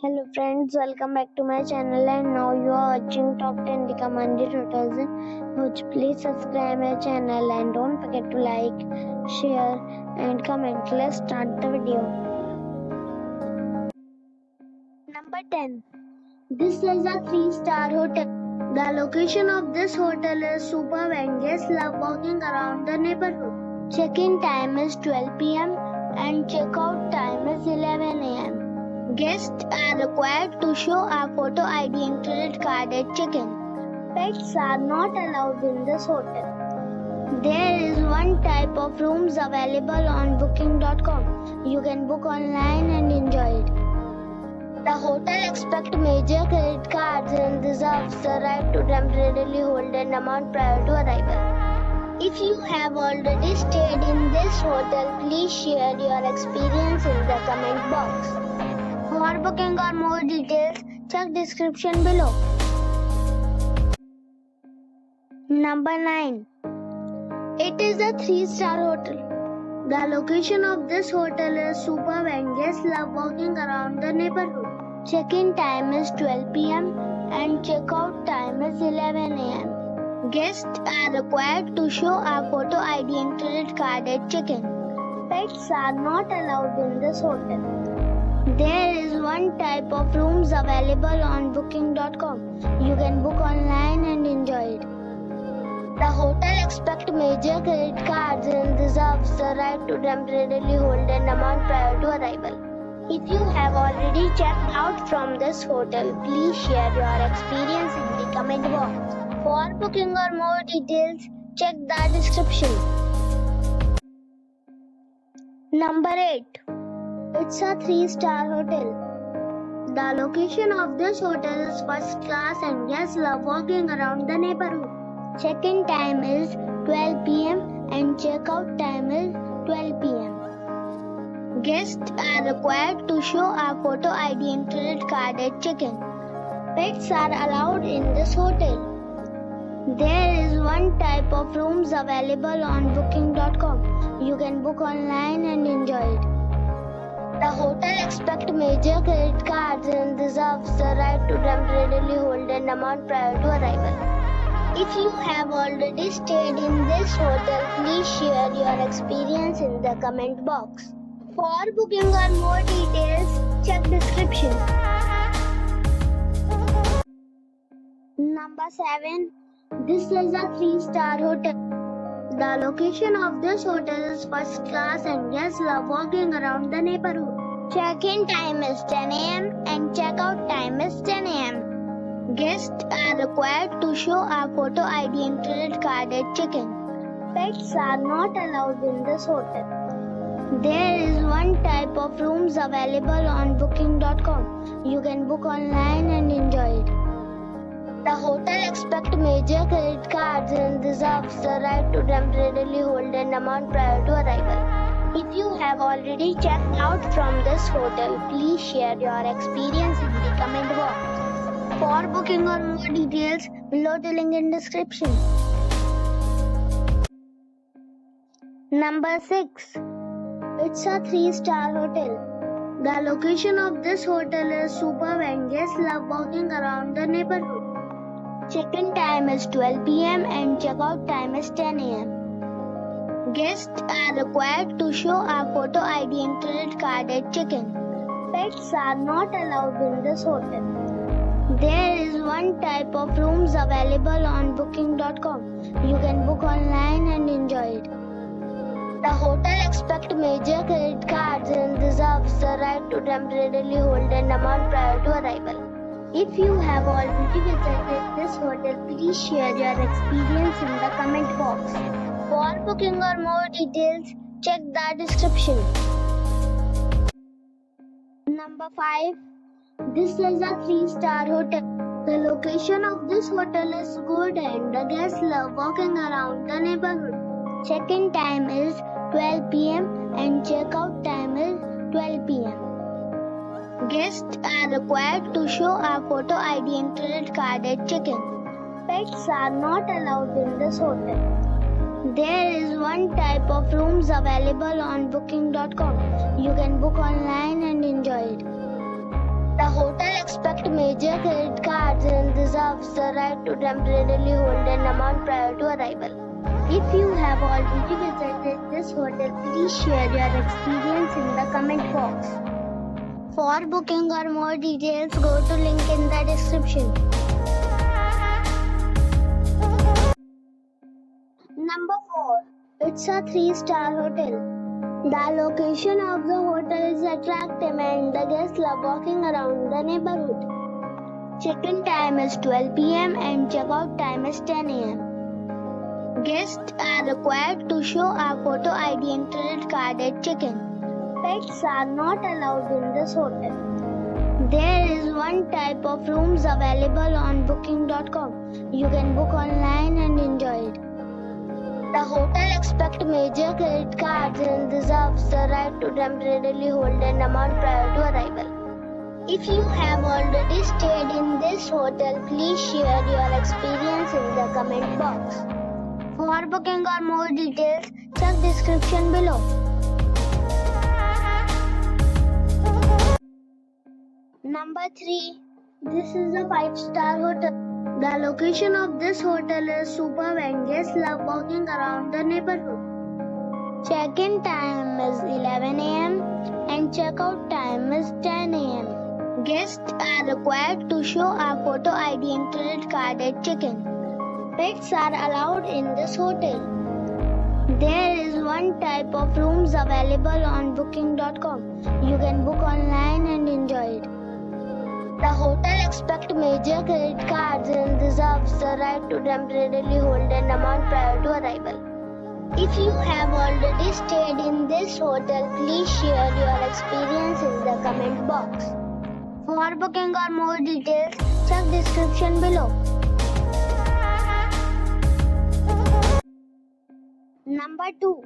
Hello friends, welcome back to my channel and now you are watching top 10 recommended hotels in Bhuj. Please subscribe my channel and don't forget to like, share and comment. Let's start the video. Number 10. This is a 3-star hotel. The location of this hotel is superb and guests love walking around the neighborhood. Check-in time is 12 p.m. and check-out time is 11 a.m. Guests are required to show a photo ID and credit card at check-in. Pets are not allowed in this hotel. There is one type of rooms available on booking.com. You can book online and enjoy it. The hotel expects major credit cards and reserves the right to temporarily hold an amount prior to arrival. If you have already stayed in this hotel, please share your experience in the comment box. For booking or more details, check description below. Number 9. It is a 3-star hotel. The location of this hotel is superb and guests love walking around the neighborhood. Check-in time is 12 p.m. and check-out time is 11 a.m. Guests are required to show a photo ID and credit card at check-in. Pets are not allowed in this hotel. There is one type of rooms available on booking.com. You can book online and enjoy it. The hotel expects major credit cards and reserves the right to temporarily hold an amount prior to arrival. If you have already checked out from this hotel, please share your experience in the comment box. For booking or more details, check the description. Number 8. It's a 3-star hotel. The location of this hotel is first class and guests love walking around the neighborhood. Check-in time is 12 p.m. and check-out time is 12 p.m. Guests are required to show a photo ID and credit card at check-in. Pets are allowed in this hotel. There is one type of rooms available on booking.com. You can book online and enjoy it. The hotel expects major credit cards and reserves the right to temporarily hold an amount prior to arrival. If you have already stayed in this hotel, please share your experience in the comment box. For booking or more details, check description. Number 7. This is a 3-star hotel. The location of this hotel is first class and guests love walking around the neighborhood. Check-in time is 10 a.m. and check-out time is 10 a.m. Guests are required to show a photo ID and credit card at check-in. Pets are not allowed in this hotel. There is one type of rooms available on booking.com. You can book online and enjoy it. The hotel expects major credit cards and reserves the right to temporarily hold an amount prior to arrival. If you have already checked out from this hotel, please share your experience in the comment box. For booking or more details, below the link in description. Number 6. It's a 3-star hotel. The location of this hotel is superb and guests love walking around the neighborhood. Check-in time is 12 p.m. and check-out time is 10 a.m. Guests are required to show a photo ID and credit card at check-in. Pets are not allowed in this hotel. There is one type of rooms available on booking.com. You can book online and enjoy it. The hotel expects major credit cards and reserves the right to temporarily hold an amount prior to arrival. If you have already visited this hotel, please share your experience in the comment box. For booking or more details, check the description. Number 5. This is a 3-star hotel. The location of this hotel is good and the guests love walking around the neighborhood. Check-in time is 12 p.m. and check-out time is 12 p.m. Guests are required to show a photo ID and credit card at check-in. Pets are not allowed in this hotel. There is one type of rooms available on booking.com. You can book online and enjoy it. The hotel expect major credit cards and reserves the right to temporarily hold an amount prior to arrival. If you have already visited this hotel, please share your experience in the comment box. For booking or more details, go to link in the description. Number 4. It's a 3-star hotel. The location of the hotel is attractive and the guests love walking around the neighborhood. Check-in time is 12 p.m. and check-out time is 10 a.m. Guests are required to show a photo ID and credit card at check-in. Pets are not allowed in this hotel. There is one type of rooms available on booking.com. You can book online and enjoy it. The hotel expects major credit cards and reserves the right to temporarily hold an amount prior to arrival. If you have already stayed in this hotel, please share your experience in the comment box. For booking or more details, check description below. Number 3. This is a 5-star hotel. The location of this hotel is superb and guests love walking around the neighborhood. Check-in time is 11 a.m. and check-out time is 10 a.m. Guests are required to show a photo ID and credit card at check-in. Pets are allowed in this hotel. There is one type of rooms available on booking.com. You can book online and enjoy it. The hotel expects major credit cards and reserves the right to temporarily hold an amount prior to arrival. If you have already stayed in this hotel, please share your experience in the comment box. For booking or more details, check description below. Number 2.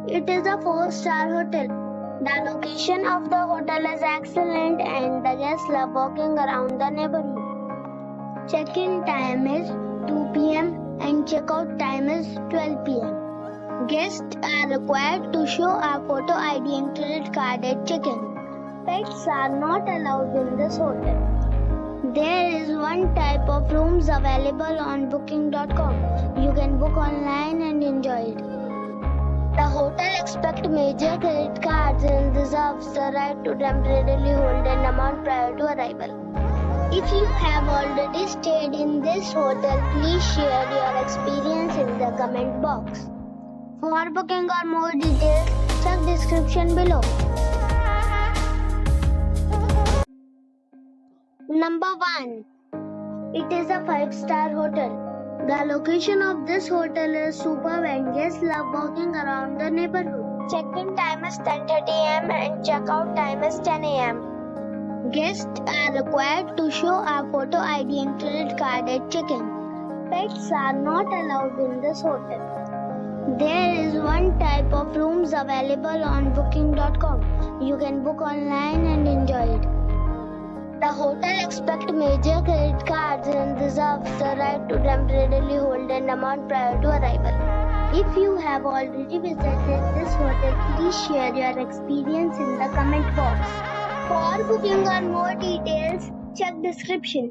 It is a 4-star hotel. The location of the hotel is excellent and the guests love walking around the neighborhood. Check-in time is 2 p.m. and check-out time is 12 p.m. Guests are required to show a photo ID and credit card at check-in. Pets are not allowed in this hotel. There is one type of rooms available on booking.com. You can book online and enjoy it. The hotel expects major credit cards and reserves the right to temporarily hold an amount prior to arrival. If you have already stayed in this hotel, please share your experience in the comment box. For booking or more details, check description below. Number 1. It is a 5-star hotel. The location of this hotel is superb and guests love walking around the neighborhood. Check-in time is 10:30 a.m. and check-out time is 10 a.m. Guests are required to show a photo ID and credit card at check-in. Pets are not allowed in this hotel. There is one type of rooms available on booking.com. You can book online and enjoy it. The hotel expects major credit cards and reserves the right to temporarily hold an amount prior to arrival. If you have already visited this hotel, please share your experience in the comment box. For booking or more details, check description.